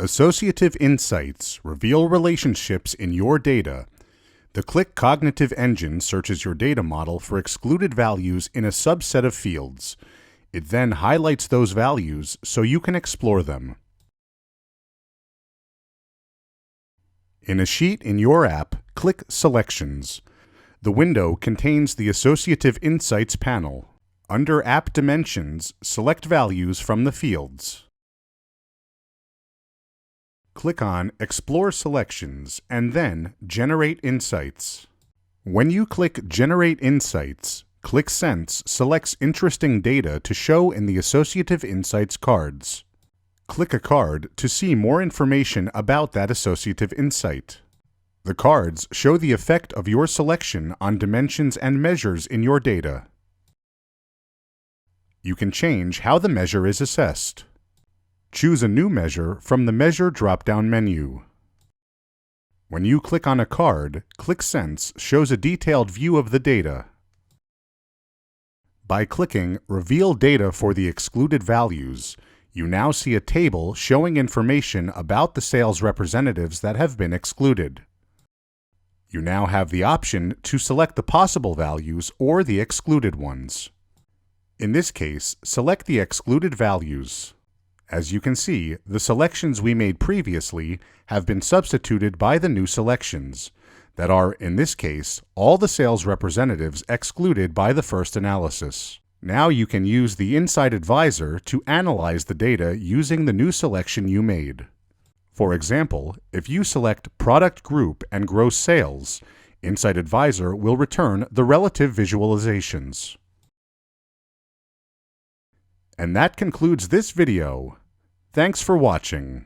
Associative Insights reveal relationships in your data. The Qlik cognitive engine searches your data model for excluded values in a subset of fields. It then highlights those values so you can explore them. In a sheet in your app, click Selections. The window contains the Associative Insights panel. Under App Dimensions, select values from the fields. Click on Explore Selections and then Generate Insights. When you click Generate Insights, Qlik Sense selects interesting data to show in the Associative Insights cards. Click a card to see more information about that associative insight. The cards show the effect of your selection on dimensions and measures in your data. You can change how the measure is assessed. Choose a new measure from the Measure drop-down menu. When you click on a card, Qlik Sense shows a detailed view of the data. By clicking Reveal Data for the Excluded Values, you now see a table showing information about the sales representatives that have been excluded. You now have the option to select the possible values or the excluded ones. In this case, select the excluded values. As you can see, the selections we made previously have been substituted by the new selections that are, in this case, all the sales representatives excluded by the first analysis. Now you can use the Insight Advisor to analyze the data using the new selection you made. For example, if you select Product Group and Gross Sales, Insight Advisor will return the relative visualizations. And that concludes this video. Thanks for watching.